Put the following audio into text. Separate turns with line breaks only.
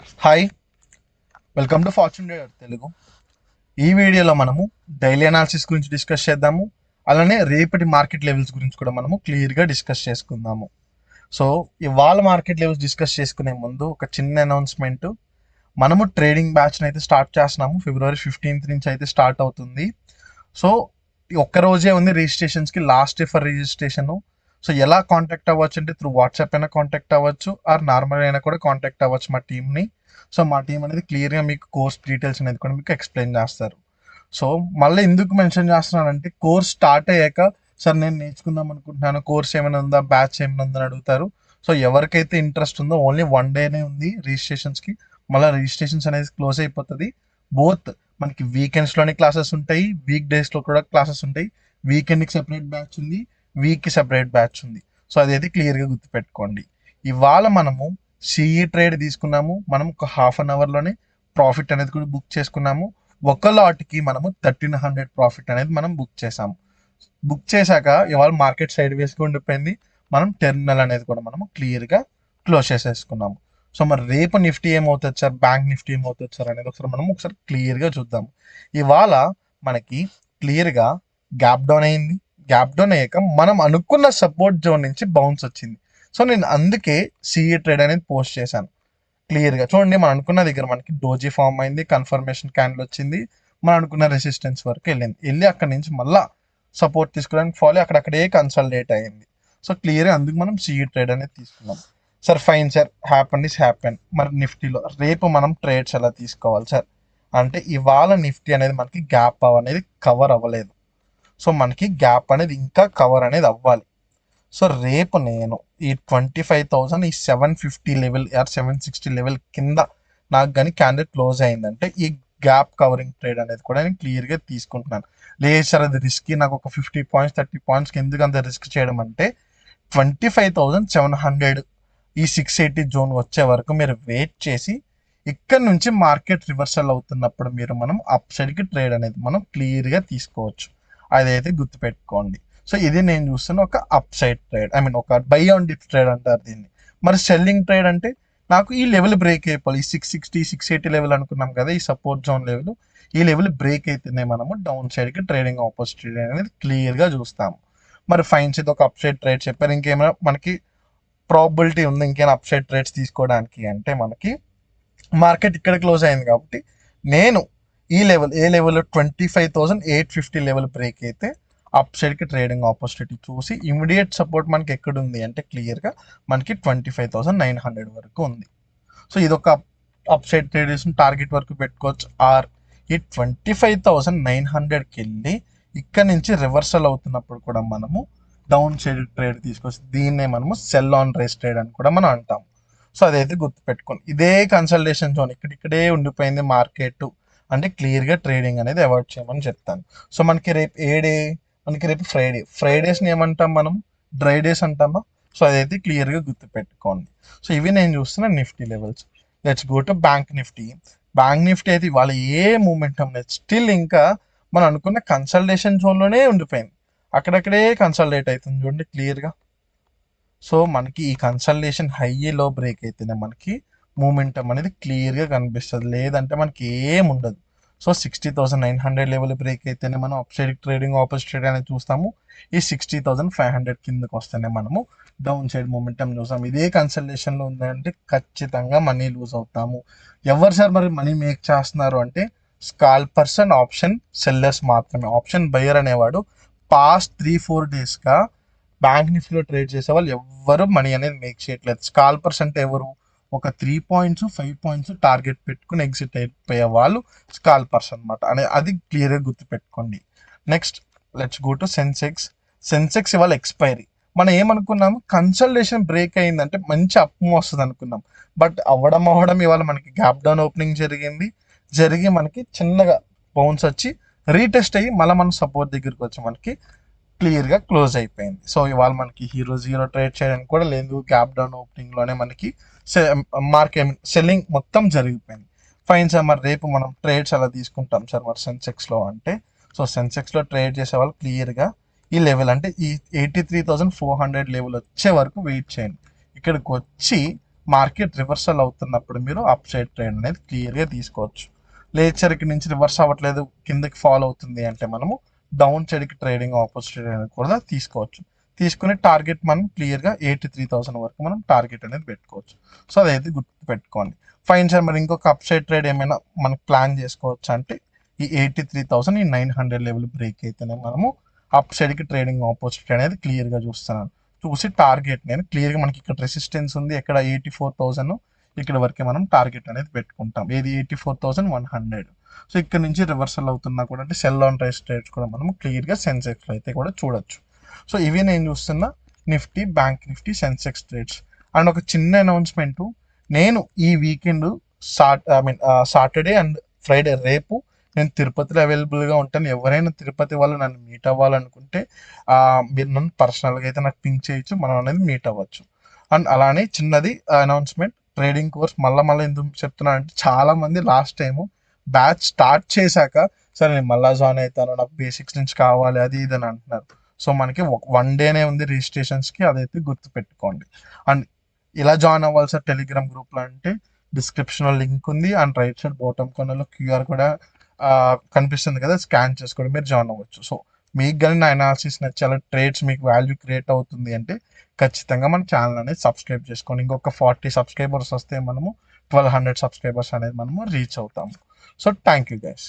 Hi, welcome to fortune trader Telugu. ఈ వీడియోలో మనము డైలీ అనాలిసిస్ గురించి డిస్కస్ చేద్దాము. అలానే రేపటి మార్కెట్ లెవెల్స్ గురించి కూడా మనము క్లియర్గా డిస్కస్ చేసుకుందాము. సో ఇవాళ మార్కెట్ లెవెల్స్ డిస్కస్ చేసుకునే ముందు ఒక చిన్న అనౌన్స్మెంట్. మనము ట్రేడింగ్ బ్యాచ్ని అయితే స్టార్ట్ చేస్తున్నాము. ఫిబ్రవరి 15th నుంచి అయితే స్టార్ట్ అవుతుంది. సో ఒక్క రోజే ఉంది రిజిస్ట్రేషన్స్కి, last day for registration. So ఎలా కాంటాక్ట్ అవ్వచ్చు అంటే త్రూ వాట్సాప్ అయినా కాంటాక్ట్ అవ్వచ్చు, ఆర్ నార్మల్ అయినా కూడా కాంటాక్ట్ అవ్వచ్చు మా టీమ్ని. సో మా టీం అనేది క్లియర్గా మీకు కోర్స్ డీటెయిల్స్ అనేది కూడా మీకు ఎక్స్ప్లెయిన్ చేస్తారు. సో మళ్ళీ ఎందుకు మెన్షన్ చేస్తున్నానంటే కోర్స్ స్టార్ట్ అయ్యాక సార్ నేను నేర్చుకుందాం అనుకుంటున్నాను, కోర్స్ ఏమైనా ఉందా, బ్యాచ్ ఏమైనా ఉందని అడుగుతారు. సో ఎవరికైతే ఇంట్రెస్ట్ ఉందో ఓన్లీ 1 డేనే ఉంది రిజిస్ట్రేషన్స్కి. మళ్ళీ రిజిస్ట్రేషన్స్ అనేది క్లోజ్ అయిపోతుంది. బోత్ మనకి వీకెండ్స్లోనే క్లాసెస్ ఉంటాయి, వీక్ డేస్లో కూడా క్లాసెస్ ఉంటాయి. వీకెండ్కి సెపరేట్ బ్యాచ్ ఉంది, వీక్కి సెపరేట్ బ్యాచ్ ఉంది. సో అదైతే క్లియర్గా గుర్తుపెట్టుకోండి. ఇవాళ మనము సిఈ ట్రేడ్ తీసుకున్నాము. మనం ఒక హాఫ్ అన్ అవర్లోనే ప్రాఫిట్ అనేది కూడా బుక్ చేసుకున్నాము. ఒక లాట్కి మనము 1300 ప్రాఫిట్ అనేది మనం బుక్ చేసాము. బుక్ చేశాక ఇవాళ మార్కెట్ సైడ్ వేస్గా ఉండిపోయింది. మనం టెర్మినల్ అనేది కూడా మనము క్లియర్గా క్లోజ్ చేసేసుకున్నాము. సో మరి రేపు నిఫ్టీ ఏమవుతుంది సార్, బ్యాంక్ నిఫ్టీ ఏమవుతుంది సార్ అనేది ఒకసారి క్లియర్గా చూద్దాం. ఇవాళ మనకి క్లియర్గా గ్యాప్ డౌన్ అయింది. గ్యాప్ డౌన్ అయ్యాక మనం అనుకున్న సపోర్ట్ జోన్ నుంచి బౌన్స్ వచ్చింది. సో నేను అందుకే సిఈ ట్రేడ్ అనేది పోస్ట్ చేశాను. క్లియర్గా చూడండి, మనం అనుకున్న దగ్గర మనకి డోజీ ఫామ్ అయింది, కన్ఫర్మేషన్ క్యాండిల్ వచ్చింది, మనం అనుకున్న రెసిస్టెన్స్ వరకు వెళ్ళి అక్కడ నుంచి మళ్ళీ సపోర్ట్ తీసుకోవడానికి ఫాలో అక్కడక్కడే కన్సల్టేట్ అయింది. సో క్లియర్గా అందుకు మనం సిఈ ట్రేడ్ అనేది తీసుకున్నాం. Sir fine sir, happen is happen. మరి నిఫ్టీలో రేపు మనం ట్రేడ్స్ ఎలా తీసుకోవాలి సార్ అంటే, ఇవాళ నిఫ్టీ అనేది మనకి గ్యాప్ అనేది కవర్ అవ్వలేదు. సో మనకి గ్యాప్ అనేది ఇంకా కవర్ అనేది అవ్వాలి. సో రేపు నేను ఈ 25,000 ఈ 750 లెవెల్ ఆర్ 760 లెవెల్ కింద నాకు కానీ క్యాండిల్ క్లోజ్ అయిందంటే ఈ గ్యాప్ కవరింగ్ ట్రేడ్ అనేది కూడా నేను క్లియర్గా తీసుకుంటున్నాను. లేదు సార్ అది రిస్క్, నాకు ఒక 50 పాయింట్స్ 30 పాయింట్స్కి ఎందుకు అంత రిస్క్ చేయడం అంటే, 25,700 ఈ 680 జోన్ వచ్చే వరకు మీరు వెయిట్ చేసి ఇక్కడ నుంచి మార్కెట్ రివర్సల్ అవుతున్నప్పుడు మనం అప్ సైడ్కి ట్రేడ్ అనేది మనం క్లియర్గా తీసుకోవచ్చు. అదైతే గుర్తుపెట్టుకోండి. సో ఇది నేను చూస్తున్న ఒక అప్ సైడ్ ట్రేడ్, ఒక బై ఆన్ డిప్ ట్రేడ్ అంటారు దీన్ని. మరి సెల్లింగ్ ట్రేడ్ అంటే నాకు ఈ లెవెల్ బ్రేక్ అయిపోవాలి. ఈ 660 680 లెవెల్ అనుకున్నాం కదా, ఈ సపోర్ట్ జోన్ లెవెల్, ఈ లెవెల్ బ్రేక్ అయితేనే మనము డౌన్ సైడ్కి ట్రేడింగ్ ఆపర్చునిటీ అనేది క్లియర్గా చూస్తాము. మరి ఫైన్స్ ఇది ఒక అప్ సైడ్ ట్రేడ్ చెప్పారు. ఇంకేమైనా మనకి ప్రాబిలిటీ ఉంది ఇంకేమైనా అప్ సైడ్ ట్రేడ్స్ తీసుకోవడానికి అంటే, మనకి మార్కెట్ ఇక్కడ క్లోజ్ అయింది కాబట్టి నేను ఈ లెవెల్ ఏ లెవెల్ 25,850 లెవెల్ బ్రేక్ అయితే అప్ సైడ్కి ట్రేడింగ్ ఆపర్చునిటీ చూసి ఇమీడియట్ సపోర్ట్ మనకి ఎక్కడ ఉంది అంటే క్లియర్గా మనకి 25,900 వరకు ఉంది. సో ఇది ఒక అప్ సైడ్ ట్రేడ్ టార్గెట్ వరకు పెట్టుకోవచ్చు. ఆర్ ఈ 25,900కి వెళ్ళి ఇక్కడ నుంచి రివర్సల్ అవుతున్నప్పుడు కూడా మనము డౌన్ సైడ్ ట్రేడ్ తీసుకొచ్చి దీన్నే మనము సెల్ ఆన్ రేస్ ట్రేడ్ అని కూడా మనం అంటాం. సో అదైతే గుర్తుపెట్టుకోండి. ఇదే కన్సల్టేషన్ జోన్ ఇక్కడిక్కడే ఉండిపోయింది మార్కెట్ అంటే క్లియర్గా ట్రేడింగ్ అనేది అవాయిడ్ చేయమని చెప్తాను. సో మనకి రేపు మనకి రేపు ఫ్రైడేస్ని ఏమంటాం మనం, డ్రై డేస్ అంటామా. సో అదైతే క్లియర్గా గుర్తుపెట్టుకోండి. సో ఇవి నేను చూస్తున్న Nifty levels. Let's go to bank Nifty. Bank Nifty అయితే ఇవాళ ఏ మూమెంటం లేదు, స్టిల్ ఇంకా మనం అనుకున్న కన్సల్టేషన్ జోన్లోనే ఉండిపోయింది. అక్కడక్కడే కన్సల్టేట్ అవుతుంది చూడండి క్లియర్గా. సో మనకి ఈ కన్సల్టేషన్ హైలో బ్రేక్ అయితేనే మనకి మూమెంటం అనేది క్లియర్గా కనిపిస్తుంది, లేదంటే మనకి ఏం ఉండదు. సో 60,900 లెవెల్ బ్రేక్ అయితేనే మనం అప్ సైడ్ ట్రేడింగ్ ఆపర్చునిటీ అనేది చూస్తాము. ఈ 60,500 కిందకి వస్తేనే మనము డౌన్ సైడ్ మూమెంటం చూస్తాము. ఇదే కన్సల్టేషన్లో ఉందంటే ఖచ్చితంగా మనీ లూజ్ అవుతాము. ఎవరు సార్ మరి మనీ మేక్ చేస్తున్నారు అంటే, స్కాల్పర్స్ అండ్ ఆప్షన్ సెల్లర్స్ మాత్రమే. ఆప్షన్ బయర్ అనేవాడు పాస్ట్ 3-4 డేస్గా బ్యాంక్ నిఫ్టీలో ట్రేడ్ చేసే వాళ్ళు ఎవ్వరు మనీ అనేది మేక్ చేయట్లేదు. స్కాల్పర్స్ అంటే ఎవరు, ఒక 3 పాయింట్స్ 5 పాయింట్స్ టార్గెట్ పెట్టుకుని ఎగ్జిట్ అయిపోయే వాళ్ళు స్కాల్పర్స్ అనమాట. అది క్లియర్గా గుర్తుపెట్టుకోండి. Next let's go to Sensex ఇవాళ ఎక్స్పైరీ. మనం ఏమనుకున్నాము, కన్సల్టేషన్ బ్రేక్ అయిందంటే మంచి అప్ వస్తుంది అనుకున్నాం. బట్ అవ్వడం ఇవాళ మనకి గ్యాప్ డౌన్ ఓపెనింగ్ జరిగి మనకి చిన్నగా బౌన్స్ వచ్చి రీటెస్ట్ అయ్యి మళ్ళీ మన సపోర్ట్ దగ్గరికి వచ్చి మనకి క్లియర్గా క్లోజ్ అయిపోయింది. సో ఇవాళ మనకి జీరో ట్రేడ్ చేయడానికి కూడా లేదు. గ్యాప్ డౌన్ ఓపెనింగ్లోనే మనకి మార్కెట్ సెల్లింగ్ మొత్తం జరిగిపోయింది. ఫైన్ సార్, మరి రేపు మనం ట్రేడ్స్ అలా తీసుకుంటాం సార్ మరి సెన్సెక్స్లో అంటే, సో సెన్సెక్స్లో ట్రేడ్ చేసే వాళ్ళు క్లియర్గా ఈ లెవెల్ అంటే ఈ 83,400 లెవెల్ వచ్చే వరకు వెయిట్ చేయండి. ఇక్కడికి వచ్చి మార్కెట్ రివర్సల్ అవుతున్నప్పుడు మీరు అప్ సైడ్ ట్రేడ్ అనేది క్లియర్గా తీసుకోవచ్చు. లేచర్కి నుంచి రివర్స్ అవ్వట్లేదు, కిందకి ఫాలో అవుతుంది అంటే మనము డౌన్ సైడ్కి ట్రేడింగ్ ఆపర్చునిటీ అనేది కూడా తీసుకోవచ్చు. తీసుకుని టార్గెట్ మనం క్లియర్గా 83,000 వరకు మనం టార్గెట్ అనేది పెట్టుకోవచ్చు. సో అదైతే గుర్తు పెట్టుకోండి. ఫైన్ సార్, మరి ఇంకొక అప్ సైడ్ ట్రేడ్ ఏమైనా మనకు ప్లాన్ చేసుకోవచ్చు అంటే ఈ 83,000 ఈ 900 లెవెల్ బ్రేక్ అయితేనే మనము అప్ సైడ్కి ట్రేడింగ్ ఆపర్చునిటీ అనేది క్లియర్గా చూస్తున్నాను. చూసి టార్గెట్ నేను క్లియర్గా మనకి ఇక్కడ రెసిస్టెన్స్ ఉంది, ఎక్కడ 84,000 ఇక్కడ వరకే మనం టార్గెట్ అనేది పెట్టుకుంటాం. ఏది 84,100. సో ఇక్కడ నుంచి రివర్సల్ అవుతున్నా కూడా అంటే సెల్ ఆన్ రైస్ ట్రేడ్స్ కూడా మనం క్లియర్గా సెన్సెక్స్లో అయితే కూడా చూడొచ్చు. సో ఇవి నేను చూస్తున్న Nifty, bank Nifty, Sensex trades. And ఒక చిన్న అనౌన్స్మెంట్, నేను ఈ వీకెండ్ సాటర్డే అండ్ ఫ్రైడే రేపు నేను తిరుపతిలో అవైలబుల్గా ఉంటాను. ఎవరైనా తిరుపతి వాళ్ళు నన్ను మీట్ అవ్వాలనుకుంటే మీరు నన్ను పర్సనల్గా అయితే నాకు పింక్ చేయొచ్చు, మనం అనేది మీట్ అవ్వచ్చు. అండ్ అలానే చిన్నది అనౌన్స్మెంట్, ట్రేడింగ్ కోర్స్ మళ్ళీ ఎందుకు చెప్తున్నాను అంటే చాలామంది లాస్ట్ టైము బ్యాచ్ స్టార్ట్ చేశాక సరే నేను మళ్ళీ జాయిన్ అవుతాను, నాకు బేసిక్స్ నుంచి కావాలి అది ఇది అని అంటున్నారు. సో మనకి 1 డేనే ఉంది రిజిస్ట్రేషన్స్కి, అదైతే గుర్తుపెట్టుకోండి. అండ్ ఇలా జాయిన్ అవ్వాలి సార్ టెలిగ్రామ్ గ్రూప్లో అంటే డిస్క్రిప్షన్లో లింక్ ఉంది. అండ్ రైట్ సైడ్ బాటమ్ కార్నర్లో క్యూఆర్ కూడా కనిపిస్తుంది కదా, స్కాన్ చేసుకొని మీరు జాయిన్ అవ్వచ్చు. సో మీకు కానీ నా అనాలిసిస్ నచ్చేలా ట్రేడ్స్ మీకు వాల్యూ క్రియేట్ అవుతుంది అంటే ఖచ్చితంగా మన ఛానల్ అనేది సబ్స్క్రైబ్ చేసుకోండి. ఇంకొక 40 సబ్స్క్రైబర్స్ వస్తే మనము 1200 సబ్స్క్రైబర్స్ అనేది మనము రీచ్ అవుతాము. So thank you guys.